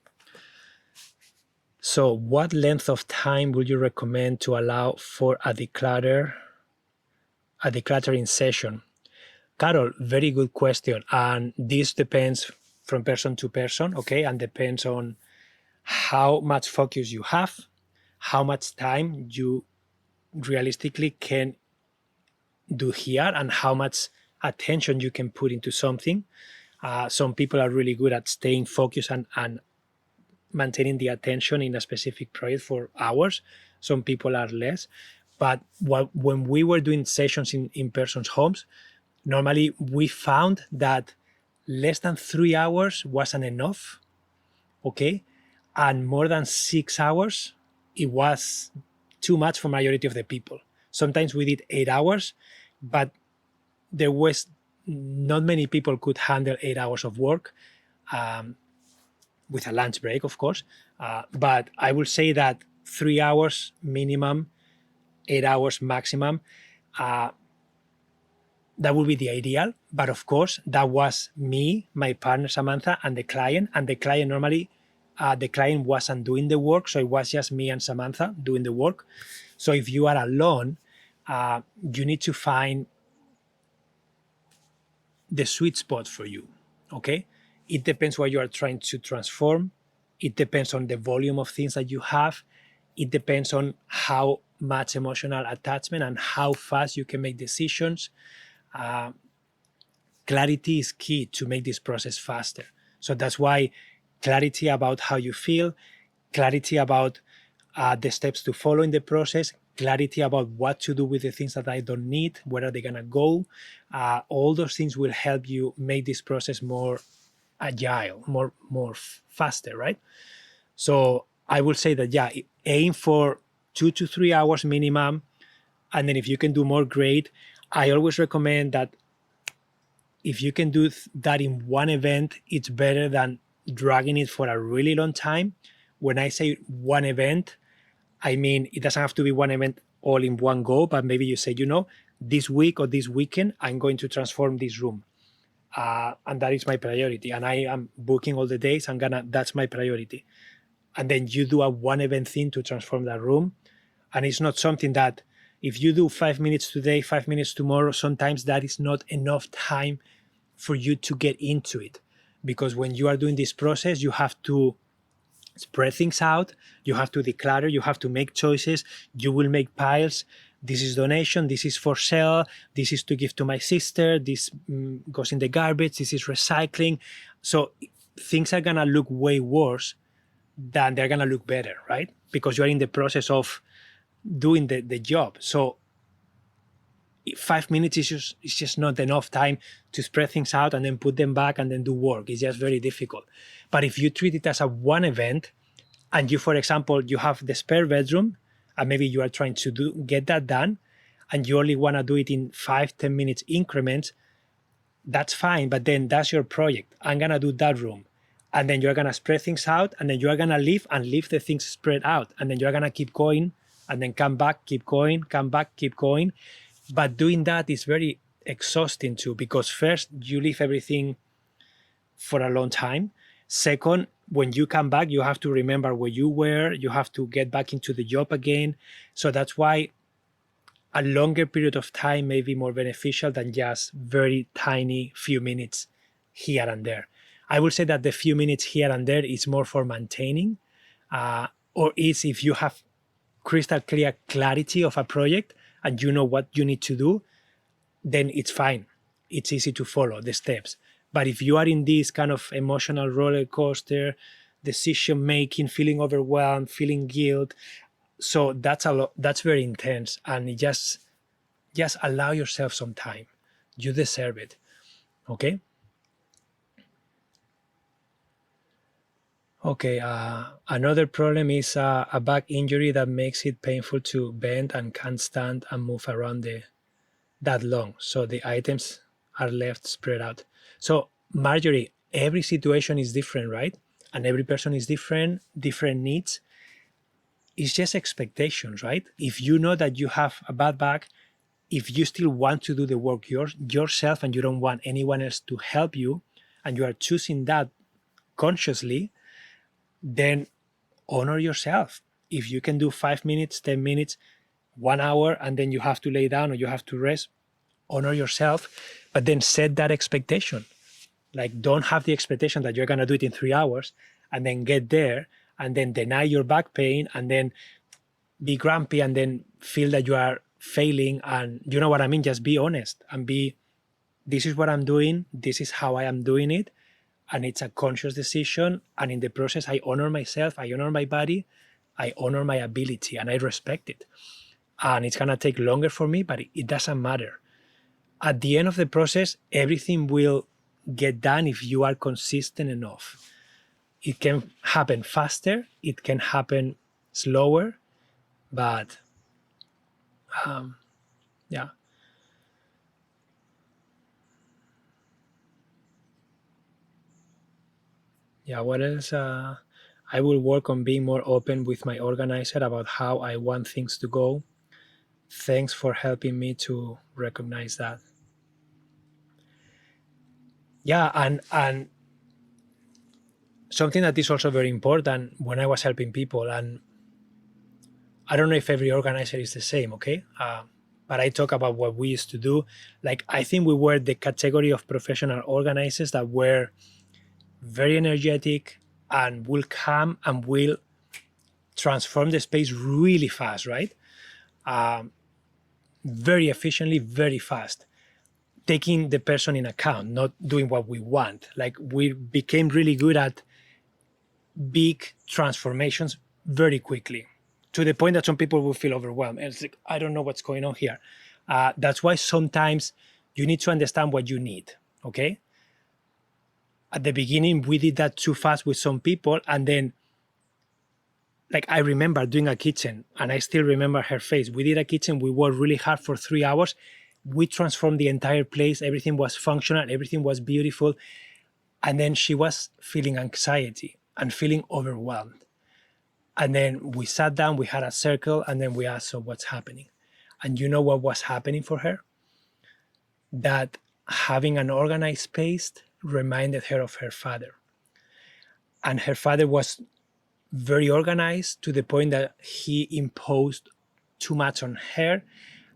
So what length of time would you recommend to allow for a decluttering session? Carol, very good question. And this depends from person to person, okay? And depends on how much focus you have, how much time you realistically can do here, and how much attention you can put into something. Some people are really good at staying focused and maintaining the attention in a specific project for hours. Some people are less. But when we were doing sessions in person's homes, normally we found that less than 3 hours wasn't enough, okay? And more than 6 hours, it was too much for majority of the people. Sometimes we did 8 hours, but there was not many people could handle 8 hours of work, with a lunch break, of course. But I will say that 3 hours minimum, 8 hours maximum, that would be the ideal. But of course, that was me, my partner Samantha, and the client. And the client normally, the client wasn't doing the work, so it was just me and Samantha doing the work. So if you are alone, you need to find the sweet spot for you, okay? It depends what you are trying to transform. It depends on the volume of things that you have. It depends on how much emotional attachment and how fast you can make decisions. Clarity is key to make this process faster. So that's why clarity about how you feel, clarity about the steps to follow in the process, clarity about what to do with the things that I don't need, where are they going to go. All those things will help you make this process more agile, more faster, right? So I will say that, yeah, aim for 2 to 3 hours minimum. And then if you can do more, great. I always recommend that if you can do that in one event, it's better than dragging it for a really long time. When I say one event, I mean, it doesn't have to be one event all in one go, but maybe you say, this week or this weekend, I'm going to transform this room. And that is my priority. And I am booking all the days. That's my priority. And then you do a one event thing to transform that room. And it's not something that if you do 5 minutes today, 5 minutes tomorrow, sometimes that is not enough time for you to get into it. Because when you are doing this process, you have to spread things out, you have to declutter, you have to make choices, you will make piles. This is donation, this is for sale, this is to give to my sister, this goes in the garbage, this is recycling. So things are gonna look way worse than they're gonna look better, right? Because you're in the process of doing the job. So 5 minutes is just not enough time to spread things out and then put them back and then do work. It's just very difficult. But if you treat it as a one event, and you, for example, you have the spare bedroom, and maybe you are trying to get that done, and you only want to do it in 5-10 minutes increments, that's fine. But then that's your project. I'm gonna do that room, and then you're gonna spread things out, and then you're gonna leave the things spread out, and then you're gonna keep going, and then come back, keep going, come back, keep going. But doing that is very exhausting too, because first, you leave everything for a long time. Second, when you come back, you have to remember where you were, you have to get back into the job again. So that's why a longer period of time may be more beneficial than just very tiny few minutes here and there. I would say that the few minutes here and there is more for maintaining, or is if you have crystal clear clarity of a project and you know what you need to do, then it's fine. It's easy to follow the steps. But if you are in this kind of emotional roller coaster, decision making, feeling overwhelmed, feeling guilt, so that's a lot. That's very intense, and just allow yourself some time. You deserve it. Okay. Okay, another problem is a back injury that makes it painful to bend and can't stand and move around that long. So the items are left spread out. So, Marjorie, every situation is different, right? And every person is different, different needs. It's just expectations, right? If you know that you have a bad back, if you still want to do the work yourself and you don't want anyone else to help you, and you are choosing that consciously, then honor yourself. If you can do 5 minutes, 10 minutes, 1 hour, and then you have to lay down or you have to rest, honor yourself, but then set that expectation. Like, don't have the expectation that you're going to do it in 3 hours and then get there and then deny your back pain and then be grumpy and then feel that you are failing. And you know what I mean? Just be honest and be, this is what I'm doing. This is how I am doing it. And it's a conscious decision. And in the process, I honor myself. I honor my body. I honor my ability and I respect it. And it's going to take longer for me, but it doesn't matter. At the end of the process, everything will get done if you are consistent enough. It can happen faster. It can happen slower, but yeah. Yeah, what else? I will work on being more open with my organizer about how I want things to go. Thanks for helping me to recognize that. Yeah, and something that is also very important when I was helping people, and I don't know if every organizer is the same, okay? But I talk about what we used to do. Like, I think we were the category of professional organizers that were very energetic and will come and will transform the space really fast, right? Very efficiently, very fast, taking the person in account, not doing what we want. Like, we became really good at big transformations very quickly, to the point that some people will feel overwhelmed. And it's like, I don't know what's going on here. That's why sometimes you need to understand what you need, okay? At the beginning, we did that too fast with some people. And then, like, I remember doing a kitchen, and I still remember her face. We did a kitchen, we worked really hard for 3 hours. We transformed the entire place. Everything was functional, everything was beautiful. And then she was feeling anxiety and feeling overwhelmed. And then we sat down, we had a circle, and then we asked, so what's happening? And you know what was happening for her? That having an organized space reminded her of her father. And her father was very organized to the point that he imposed too much on her,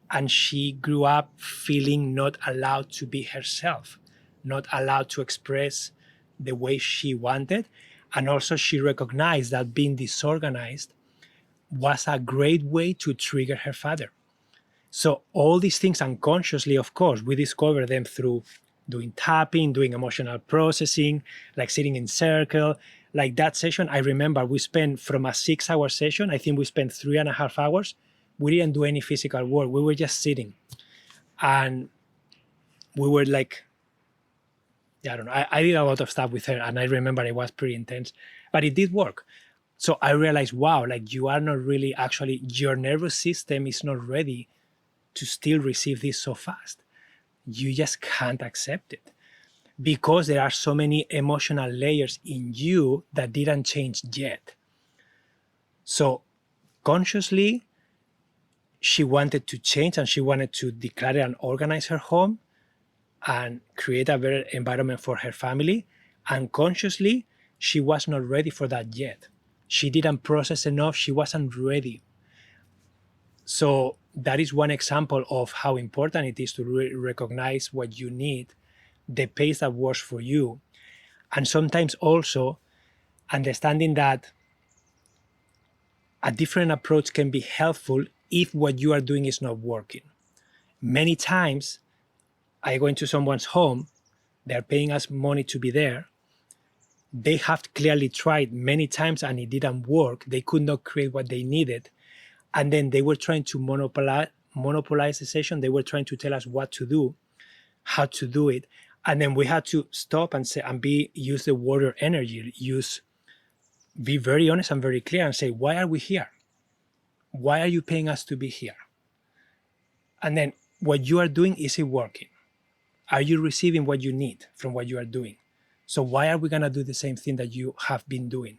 and she grew up feeling not allowed to be herself, not allowed to express the way she wanted. And also she recognized that being disorganized was a great way to trigger her father. So all these things unconsciously, of course, we discover them through doing tapping, doing emotional processing, like sitting in circle. Like that session, I remember we spent, from a 6-hour session, I think we spent 3.5 hours. We didn't do any physical work. We were just sitting. And we were like, yeah, I don't know. I did a lot of stuff with her, and I remember it was pretty intense, but it did work. So I realized, wow, like, you are not really, actually, your nervous system is not ready to still receive this so fast. You just can't accept it because there are so many emotional layers in you that didn't change yet. So consciously, she wanted to change, and she wanted to declutter and organize her home and create a better environment for her family. Unconsciously, she was not ready for that yet. She didn't process enough. She wasn't ready. So that is one example of how important it is to recognize what you need, the pace that works for you. And sometimes also understanding that a different approach can be helpful if what you are doing is not working. Many times I go into someone's home, they're paying us money to be there. They have clearly tried many times and it didn't work. They could not create what they needed. And then they were trying to monopolize the session. They were trying to tell us what to do, how to do it. And then we had to stop and say, use the word or energy, use be very honest and very clear and say, why are we here? Why are you paying us to be here? And then what you are doing, is it working? Are you receiving what you need from what you are doing? So why are we going to do the same thing that you have been doing?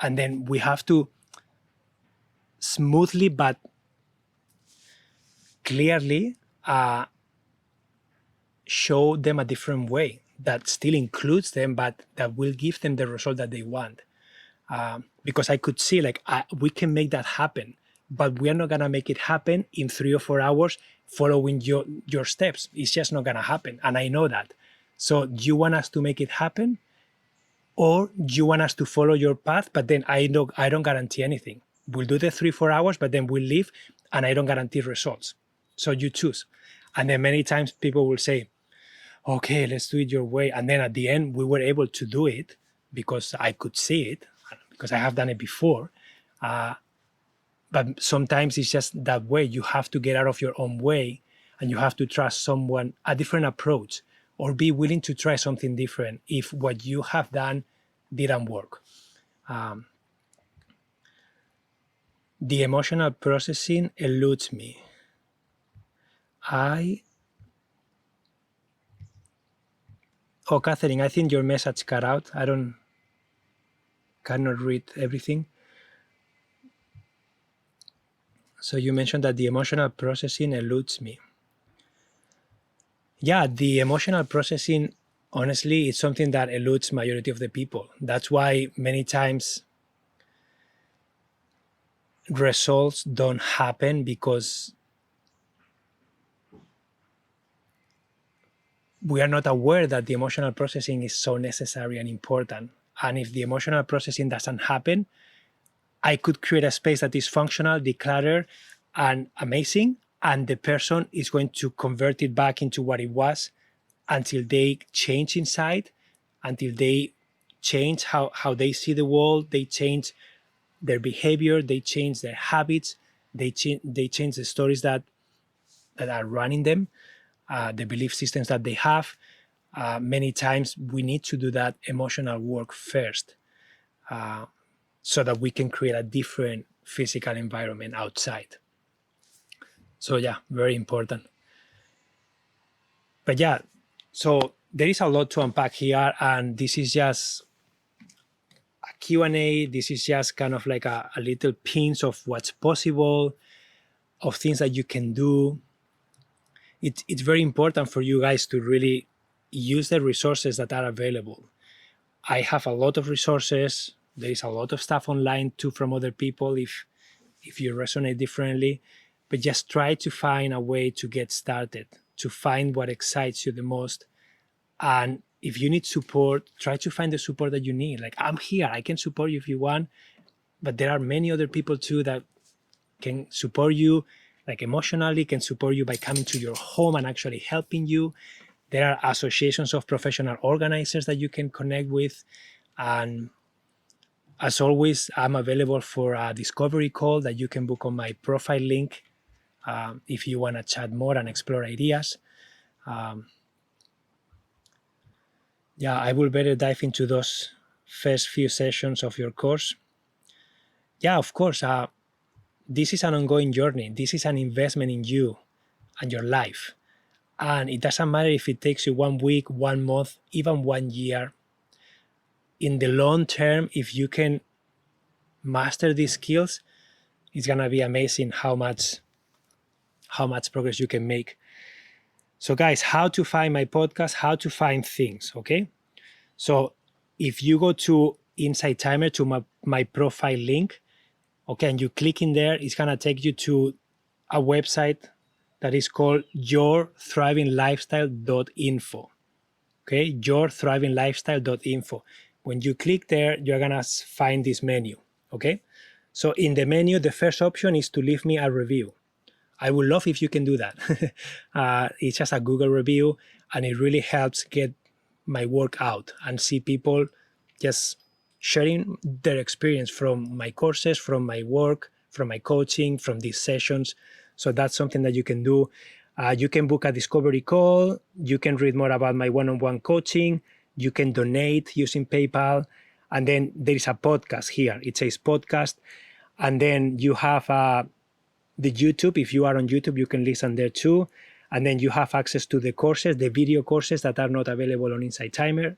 And then we have to smoothly but clearly show them a different way that still includes them, but that will give them the result that they want. Because I could see like we can make that happen, but we are not going to make it happen in 3 or 4 hours following your steps. It's just not going to happen. And I know that. So do you want us to make it happen, or do you want us to follow your path? But then I don't guarantee anything. We'll do the 3-4 hours, but then we'll leave and I don't guarantee results. So you choose. And then many times people will say, okay, let's do it your way. And then at the end, we were able to do it because I could see it, because I have done it before. But sometimes it's just that way. You have to get out of your own way and you have to trust someone, a different approach, or be willing to try something different if what you have done didn't work. The emotional processing eludes me. Oh, Catherine, I think your message cut out. Cannot read everything. So you mentioned that the emotional processing eludes me. Yeah, the emotional processing, honestly, is something that eludes majority of the people. That's why many times results don't happen, because we are not aware that the emotional processing is so necessary and important. And if the emotional processing doesn't happen, I could create a space that is functional, decluttered, and amazing, and the person is going to convert it back into what it was until they change inside, until they change how they see the world, they change their behavior, they change their habits, they change the stories that are running them, the belief systems that they have. Many times we need to do that emotional work first, so that we can create a different physical environment outside. So yeah, very important. But yeah, so there is a lot to unpack here, and this is just a Q&A. This is just kind of like a little pinch of what's possible, of things that you can do. It's very important for you guys to really use the resources that are available. I have a lot of resources. There is a lot of stuff online too from other people if you resonate differently, but just try to find a way to get started, to find what excites you the most. And if you need support, try to find the support that you need. Like, I'm here, I can support you if you want, but there are many other people too that can support you, like emotionally, can support you by coming to your home and actually helping you. There are associations of professional organizers that you can connect with. And as always, I'm available for a discovery call that you can book on my profile link if you want to chat more and explore ideas. Yeah, I will better dive into those first few sessions of your course. Yeah, of course, this is an ongoing journey. This is an investment in you and your life. And it doesn't matter if it takes you 1 week, 1 month, even 1 year. In the long term, if you can master these skills, it's gonna be amazing how much progress you can make. So guys, how to find my podcast, how to find things, okay? So if you go to Insight Timer, to my profile link, okay, and you click in there, it's gonna take you to a website that is called yourthrivinglifestyle.info. Okay, yourthrivinglifestyle.info. When you click there, you're gonna find this menu. Okay, so in the menu, the first option is to leave me a review. I would love if you can do that. It's just a Google review, and it really helps get my work out and see people just sharing their experience from my courses, from my work, from my coaching, from these sessions. So that's something that you can do. You can book a discovery call. You can read more about my one-on-one coaching. You can donate using PayPal. And then there is a podcast here. It says podcast. And then you have the YouTube. If you are on YouTube, you can listen there too. And then you have access to the courses, the video courses that are not available on Insight Timer.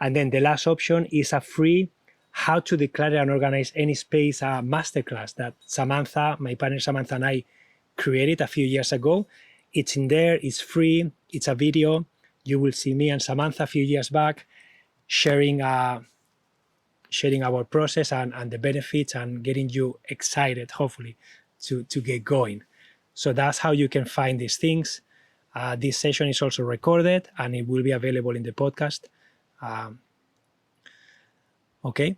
And then the last option is a free how to declutter and organize any space masterclass that Samantha, my partner Samantha, and I created a few years ago. It's in there, it's free, it's a video. You will see me and Samantha a few years back sharing our process and the benefits and getting you excited, hopefully, to get going. So that's how you can find these things. This session is also recorded and it will be available in the podcast. Okay.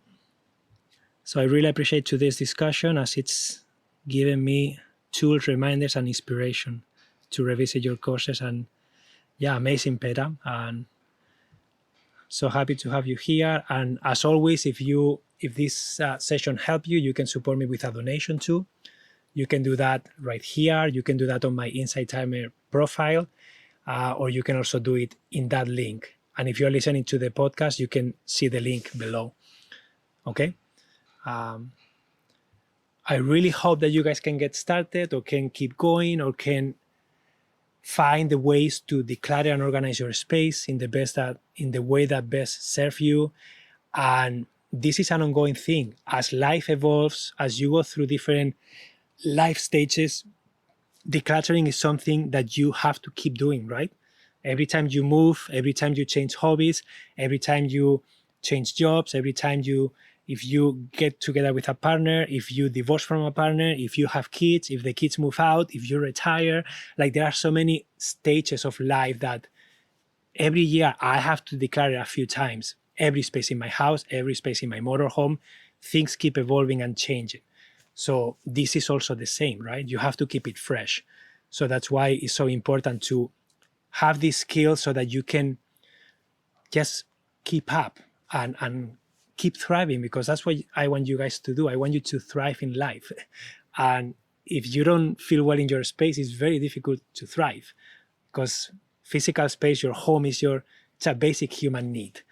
So I really appreciate today's discussion as it's given me tools, reminders, and inspiration to revisit your courses. And yeah, amazing, Petra. And so happy to have you here. And as always, if this session helped you, you can support me with a donation too. You can do that right here. You can do that on my Insight Timer profile, or you can also do it in that link. And if you're listening to the podcast, you can see the link below. Okay. I really hope that you guys can get started or can keep going or can find the ways to declutter and organize your space in the way that best serve you. And this is an ongoing thing. As life evolves, as you go through different life stages, decluttering is something that you have to keep doing, right? Every time you move, every time you change hobbies, every time you change jobs, if you get together with a partner, if you divorce from a partner, if you have kids, if the kids move out, if you retire, like there are so many stages of life that every year I have to declare a few times. Every space in my house, every space in my motorhome, things keep evolving and changing. So this is also the same, right? You have to keep it fresh. So that's why it's so important to have these skills so that you can just keep up and keep thriving, because that's what I want you guys to do. I want you to thrive in life. And if you don't feel well in your space, it's very difficult to thrive, because physical space, your home it's a basic human need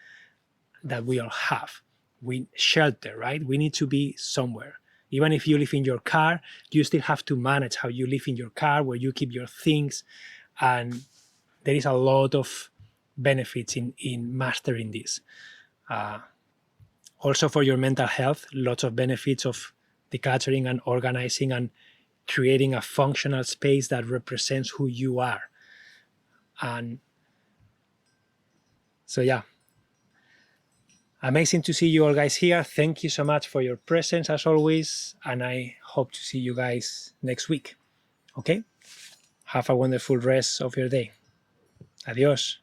that we all have. We shelter, right? We need to be somewhere. Even if you live in your car, you still have to manage how you live in your car, where you keep your things. And there is a lot of benefits in mastering this. Also for your mental health, lots of benefits of decluttering and organizing and creating a functional space that represents who you are. And so, yeah, amazing to see you all guys here. Thank you so much for your presence as always. And I hope to see you guys next week. Okay? Have a wonderful rest of your day. Adios.